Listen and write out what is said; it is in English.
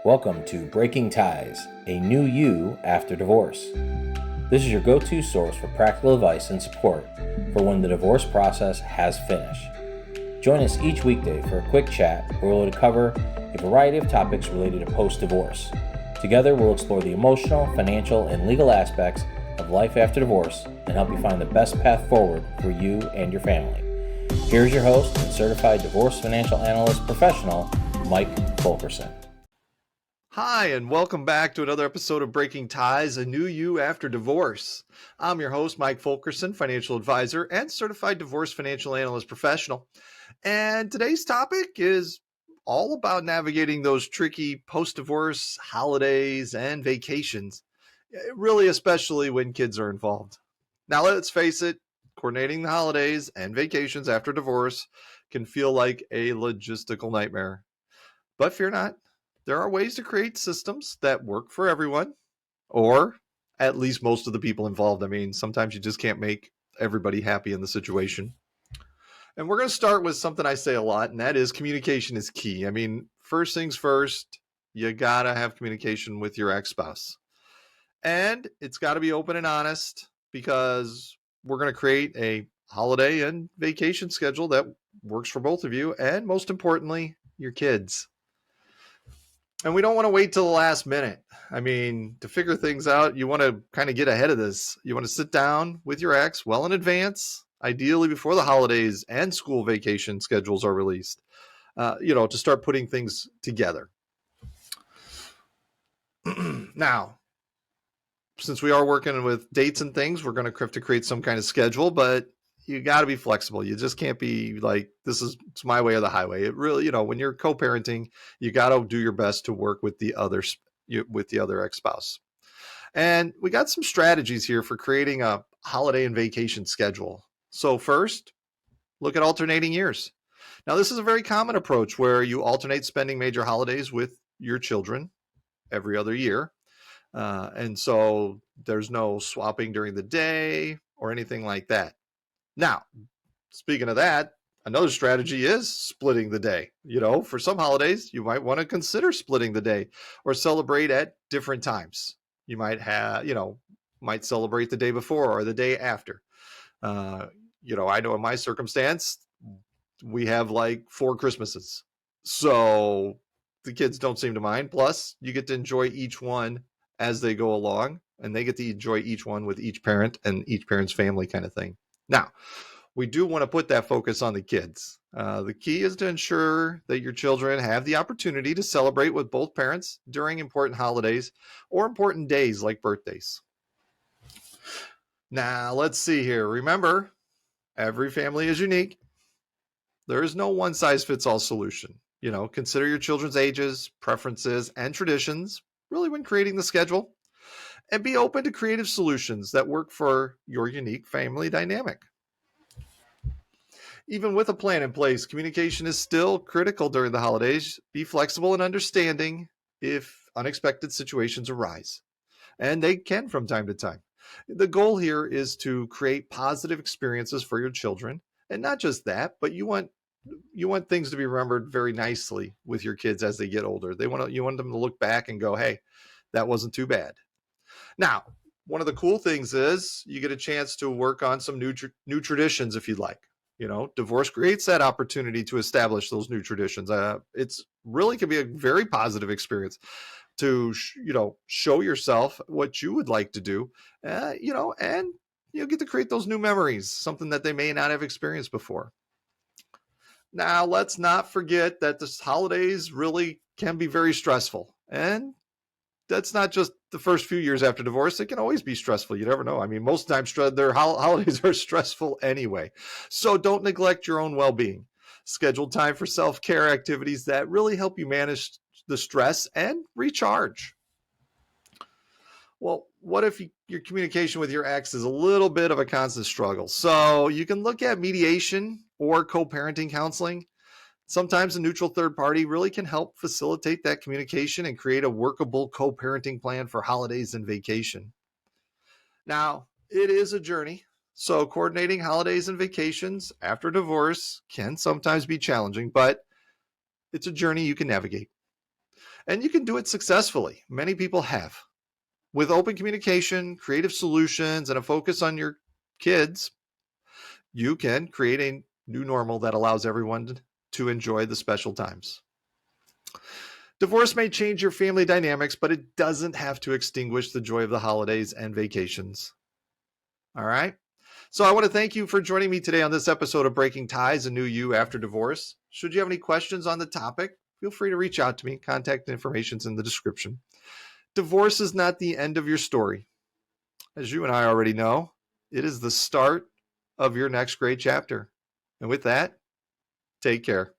Welcome to Breaking Ties, a new you after divorce. This is your go-to source for practical advice and support for when the divorce process has finished. Join us each weekday for a quick chat where we'll cover a variety of topics related to post-divorce. Together, we'll explore the emotional, financial, and legal aspects of life after divorce and help you find the best path forward for you and your family. Here's your host and Certified Divorce Financial Analyst professional, Mike Fulkerson. Hi, and welcome back to another episode of Breaking Ties, a new you after divorce. I'm your host, Mike Fulkerson, financial advisor and certified divorce financial analyst professional. And today's topic is all about navigating those tricky post-divorce holidays and vacations, really especially when kids are involved. Now, let's face it, coordinating the holidays and vacations after divorce can feel like a logistical nightmare. But fear not. There are ways to create systems that work for everyone, or at least most of the people involved. I mean, sometimes you just can't make everybody happy in the situation. And we're going to start with something I say a lot, and that is communication is key. I mean, first things first, you got to have communication with your ex-spouse. And it's got to be open and honest, because we're going to create a holiday and vacation schedule that works for both of you, and most importantly, your kids. And we don't want to wait till the last minute. I mean, to figure things out, you want to kind of get ahead of this. You want to sit down with your ex well in advance, ideally before the holidays and school vacation schedules are released, to start putting things together. Now, since we are working with dates and things, we're going to have to create some kind of schedule, but you got to be flexible. You just can't be like, it's my way or the highway. It really, when you're co-parenting, you got to do your best to work with the other ex-spouse. And we got some strategies here for creating a holiday and vacation schedule. So first, look at alternating years. Now, this is a very common approach where you alternate spending major holidays with your children every other year. And so there's no swapping during the day or anything like that. Now, speaking of that, another strategy is splitting the day. For some holidays, you might want to consider splitting the day or celebrate at different times. You might might celebrate the day before or the day after. I know in my circumstance, we have like 4 Christmases. So the kids don't seem to mind. Plus, you get to enjoy each one as they go along, and they get to enjoy each one with each parent and each parent's family kind of thing. Now, we do want to put that focus on the kids. The key is to ensure that your children have the opportunity to celebrate with both parents during important holidays or important days like birthdays. Now, let's see here. Remember, every family is unique. There is no one-size-fits-all solution. Consider your children's ages, preferences, and traditions, really when creating the schedule, and be open to creative solutions that work for your unique family dynamic. Even with a plan in place, communication is still critical during the holidays. Be flexible and understanding if unexpected situations arise, and they can from time to time. The goal here is to create positive experiences for your children, and not just that, but you want things to be remembered very nicely with your kids as they get older. You want them to look back and go, "Hey, that wasn't too bad." Now, one of the cool things is you get a chance to work on some new traditions if you'd like. Divorce creates that opportunity to establish those new traditions. It's really can be a very positive experience to, show yourself what you would like to do, and you'll get to create those new memories, something that they may not have experienced before. Now, let's not forget that the holidays really can be very stressful. And that's not just the first few years after divorce. It can always be stressful. You never know. I mean, most times their holidays are stressful anyway. So don't neglect your own well-being. Schedule time for self-care activities that really help you manage the stress and recharge. Well, what if your communication with your ex is a little bit of a constant struggle? So you can look at mediation or co-parenting counseling. Sometimes a neutral third party really can help facilitate that communication and create a workable co-parenting plan for holidays and vacation. Now, it is a journey, so coordinating holidays and vacations after divorce can sometimes be challenging, but it's a journey you can navigate. And you can do it successfully. Many people have. With open communication, creative solutions, and a focus on your kids, you can create a new normal that allows everyone to enjoy the special times. Divorce may change your family dynamics, but it doesn't have to extinguish the joy of the holidays and vacations. All right? So I want to thank you for joining me today on this episode of Breaking Ties, a New You After Divorce. Should you have any questions on the topic, feel free to reach out to me. Contact information's in the description. Divorce is not the end of your story. As you and I already know, it is the start of your next great chapter. And with that, take care.